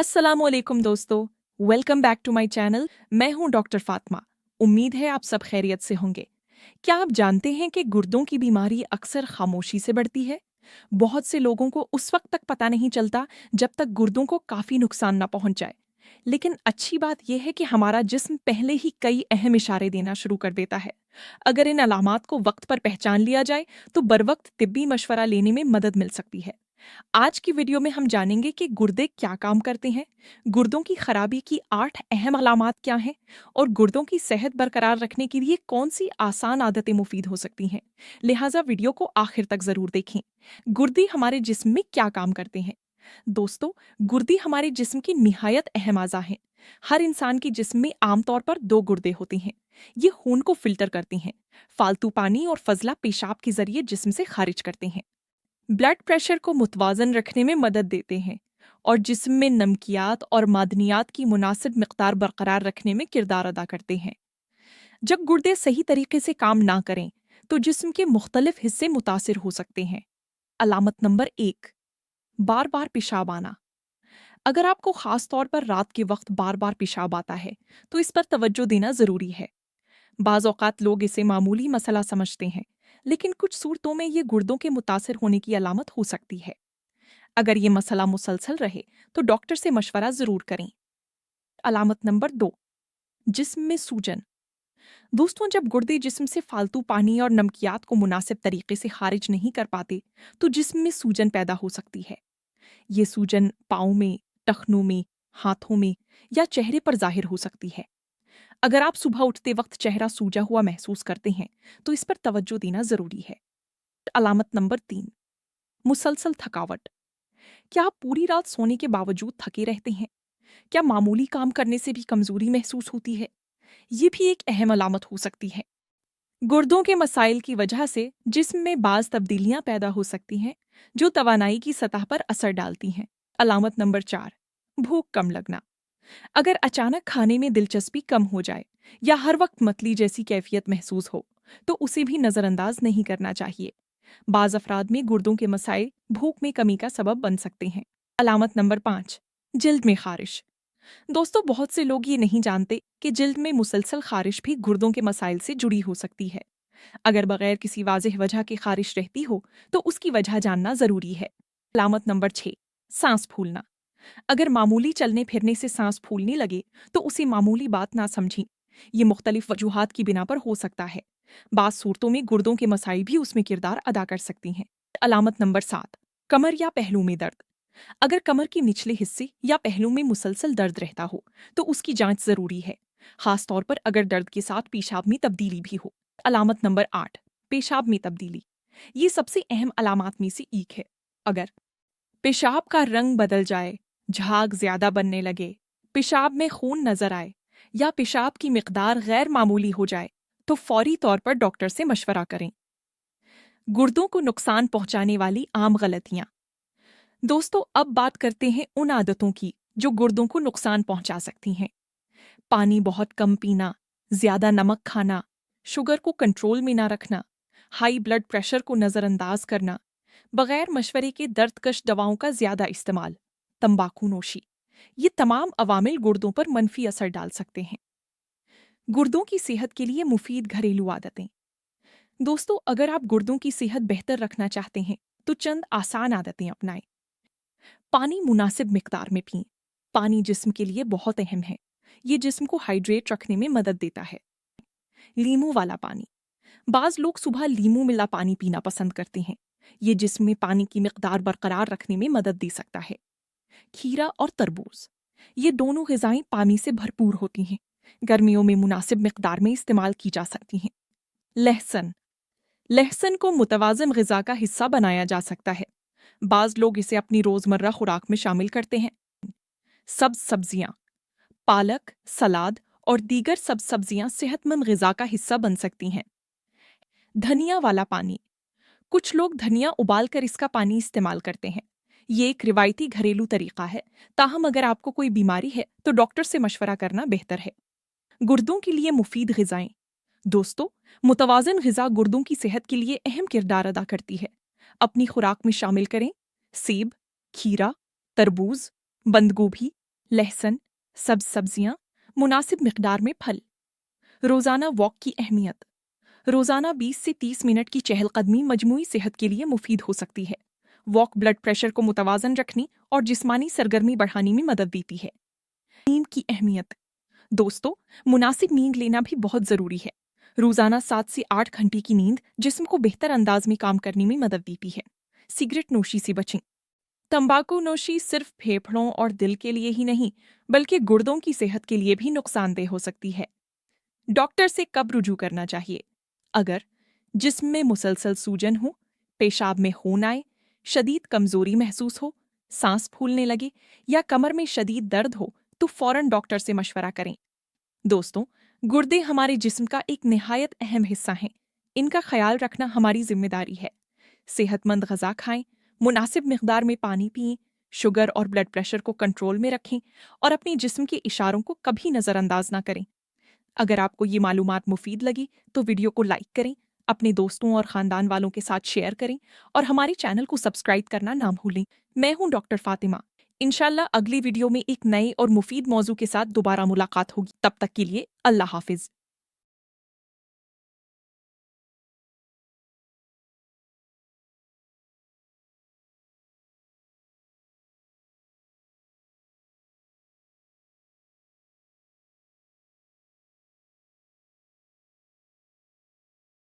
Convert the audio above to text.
अस्सलामुअलैकुम दोस्तों, welcome back to my channel. मैं हूं डॉक्टर फातिमा। उम्मीद है आप सब खैरियत से होंगे। क्या आप जानते हैं कि गुर्दों की बीमारी अक्सर खामोशी से बढ़ती है? बहुत से लोगों को उस वक्त तक पता नहीं चलता जब तक गुर्दों को काफी नुकसान ना पहुंच जाए। लेकिन अच्छी बात यह है कि हमारा जिस्म पहले ही कई अहम इशारे देना शुरू कर देता है। अगर इन अलामात को वक्त पर पहचान लिया जाए तो बरवक्त तिब्बी मशवरा लेने में मदद मिल सकती है। आज की वीडियो में हम जानेंगे कि गुर्दे क्या काम करते हैं, गुर्दों की खराबी की 8 अहम अलामात क्या हैं और गुर्दों की सेहत बरकरार रखने के लिए कौन सी आसान आदतें मुफीद हो सकती हैं। लिहाजा वीडियो को आखिर तक जरूर देखें। गुर्दे हमारे जिस्म में क्या काम करते हैं? दोस्तों, गुर्दे हमारे जिस्म की निहायत अहम आज़ा हैं। हर इंसान के जिस्म में आमतौर पर 2 गुर्दे होते हैं। ये खून को फिल्टर करती हैं, फालतू पानी और फजला पेशाब के जरिए जिस्म से खारिज करते हैं, ब्लड प्रेशर को मुतवाजन रखने में मदद देते हैं और जिस्म में नमकियात और मादनियात की मुनासिब मिकदार बरकरार रखने में किरदार अदा करते हैं। जब गुर्दे सही तरीके से काम ना करें तो जिस्म के मुख्तलिफ हिस्से मुतासिर हो सकते हैं। अलामत नंबर 1, बार बार पेशाब आना। अगर आपको खास तौर पर रात के वक्त बार बार पेशाब आता है तो इस पर तवज्जो देना ज़रूरी है। बाज़ औक़ात लोग इसे मामूली मसला समझते हैं, लेकिन कुछ सूरतों में ये गुर्दों के मुतासिर होने की अलामत हो सकती है। अगर ये मसला मुसलसल रहे तो डॉक्टर से मशवरा ज़रूर करें। अलामत नंबर 2, जिस्म में सूजन। दोस्तों, जब गुर्दे जिस्म से फालतू पानी और नमकियात को मुनासिब तरीके से खारिज नहीं कर पाते तो जिस्म में सूजन पैदा हो सकती है। ये सूजन पाँव में, टखनों में, हाथों में या चेहरे पर जाहिर हो सकती है। अगर आप सुबह उठते वक्त चेहरा सूजा हुआ महसूस करते हैं तो इस पर तवज्जो देना ज़रूरी है। अलामत नंबर 3, मुसलसल थकावट। क्या आप पूरी रात सोने के बावजूद थके रहते हैं? क्या मामूली काम करने से भी कमजोरी महसूस होती है? ये भी एक अहम अलामत हो सकती है। गुर्दों के मसाइल की वजह से जिस्म में बाज़ तब्दीलियां पैदा हो सकती हैं जो तवानाई की सतह पर असर डालती हैं। अलामत नंबर 4, भूख कम लगना। अगर अचानक खाने में दिलचस्पी कम हो जाए या हर वक्त मतली जैसी कैफियत महसूस हो तो उसे भी नज़रअंदाज नहीं करना चाहिए। बाज़ अफराद में गुर्दों के मसाइल भूख में कमी का सबब बन सकते हैं। अलामत नंबर 5, जिल्द में खारिश। दोस्तों, बहुत से लोग ये नहीं जानते कि जिल्द में मुसलसल खारिश भी गुर्दों के मसाइल से जुड़ी हो सकती है। अगर बगैर किसी वाज़ेह वजह के खारिश रहती हो तो उसकी वजह जानना ज़रूरी है। अलामत नंबर 6, सांस फूलना। अगर मामूली चलने फिरने से सांस फूलने लगे तो उसे मामूली बात ना समझें। ये मुख्तलिफ वजूहात की बिना पर हो सकता है। बाज़ सूरतों में गुर्दों के मसाइल भी उसमें किरदार अदा कर सकती हैं। अलामत नंबर 7, कमर या पहलू में दर्द। अगर कमर के निचले हिस्से या पहलू में मुसलसल दर्द रहता हो तो उसकी जांच ज़रूरी है, खास तौर पर अगर दर्द के साथ पेशाब में तब्दीली भी हो। अलामत नंबर 8, पेशाब में तब्दीली। ये सबसे अहम अलामात में से एक है। अगर पेशाब का रंग बदल जाए, झाग ज्यादा बनने लगे, पेशाब में खून नजर आए या पेशाब की मिकदार गैर मामूली हो जाए तो फौरी तौर पर डॉक्टर से मशवरा करें। गुर्दों को नुकसान पहुंचाने वाली आम गलतियां। दोस्तों, अब बात करते हैं उन आदतों की जो गुर्दों को नुकसान पहुंचा सकती हैं। पानी बहुत कम पीना, ज्यादा नमक खाना, शुगर को कंट्रोल में ना रखना, हाई ब्लड प्रेशर को नज़रअंदाज करना, बगैर मशवरे के दर्दकश दवाओं का ज्यादा इस्तेमाल, तंबाकू नोशी। ये तमाम अवामिल गुर्दों पर मनफी असर डाल सकते हैं। गुर्दों की सेहत के लिए मुफीद घरेलू आदतें। दोस्तों, अगर आप गुर्दों की सेहत बेहतर रखना चाहते हैं तो चंद आसान आदतें अपनाएं। पानी मुनासिब मिकदार में पिएं। पानी जिस्म के लिए बहुत अहम है। ये जिस्म को हाइड्रेट रखने में मदद देता है। लीमू वाला पानी। बाज लोग सुबह लीमू मिला पानी पीना पसंद करते हैं। ये जिस्म में पानी की मिकदार बरकरार रखने में मदद दे सकता है। खीरा और तरबूज, ये दोनों ग़िज़ाएं पानी से भरपूर होती हैं। गर्मियों में मुनासिब मिकदार में इस्तेमाल की जा सकती हैं। लहसुन। लहसुन को मुतवाज़न ग़िज़ा का हिस्सा बनाया जा सकता है। बाज़ लोग इसे अपनी रोज़मर्रा खुराक में शामिल करते हैं। सब्ज़ सब्जियाँ। पालक, सलाद और दीगर सब्ज़ सब्जियाँ सेहतमंद ग़िज़ा का हिस्सा बन सकती हैं। धनिया वाला पानी। कुछ लोग धनिया उबाल कर इसका पानी इस्तेमाल करते हैं। ये एक रिवायती घरेलू तरीका है, ताहम अगर आपको कोई बीमारी है तो डॉक्टर से मशवरा करना बेहतर है। गुर्दों के लिए मुफीद ग़िज़ाएं। दोस्तों, मुतवाज़न ग़िज़ा गुर्दों की सेहत के लिए अहम किरदार अदा करती है। अपनी खुराक में शामिल करें सेब, खीरा, तरबूज, बंद गोभी, लहसुन, सब्ज सब्जियां, मुनासिब मिकदार में फल। रोज़ाना वॉक की अहमियत। रोज़ाना 20 से 30 मिनट की चहलकदमी मजमूई सेहत के लिए मुफीद हो सकती है। वॉक ब्लड प्रेशर को मुतवाजन रखने और जिस्मानी सरगर्मी बढ़ाने में मदद देती है। नींद की अहमियत। दोस्तों, मुनासिब नींद लेना भी बहुत ज़रूरी है। रोज़ाना 7 से 8 घंटे की नींद जिस्म को बेहतर अंदाज में काम करने में मदद देती है। सिगरेट नोशी से बचें। तंबाकू नोशी सिर्फ फेफड़ों और दिल के लिए ही नहीं, बल्कि गुर्दों की सेहत के लिए भी नुकसानदेह हो सकती है। डॉक्टर से कब रुजू करना चाहिए? अगर जिस्म में मुसलसल सूजन हो, पेशाब में खून आए, शदीद कमजोरी महसूस हो, सांस फूलने लगे या कमर में शदीद दर्द हो, तो फौरन डॉक्टर से मशवरा करें। दोस्तों, गुर्दे हमारे जिस्म का एक निहायत अहम हिस्सा हैं। इनका ख्याल रखना हमारी जिम्मेदारी है। सेहतमंद ग़िज़ा खाएं, मुनासिब मिकदार में पानी पिएं, शुगर और ब्लड प्रेशर को कंट्रोल में रखें और अपने जिस्म के इशारों को कभी नज़रअंदाज ना करें। अगर आपको ये मालूमात मुफीद लगी तो वीडियो को लाइक करें, अपने दोस्तों और ख़ानदान वालों के साथ शेयर करें और हमारे चैनल को सब्सक्राइब करना ना भूलें। मैं हूँ डॉक्टर फातिमा। इंशाल्लाह अगली वीडियो में एक नए और मुफीद मौजू के साथ दोबारा मुलाकात होगी। तब तक के लिए अल्लाह हाफिज़।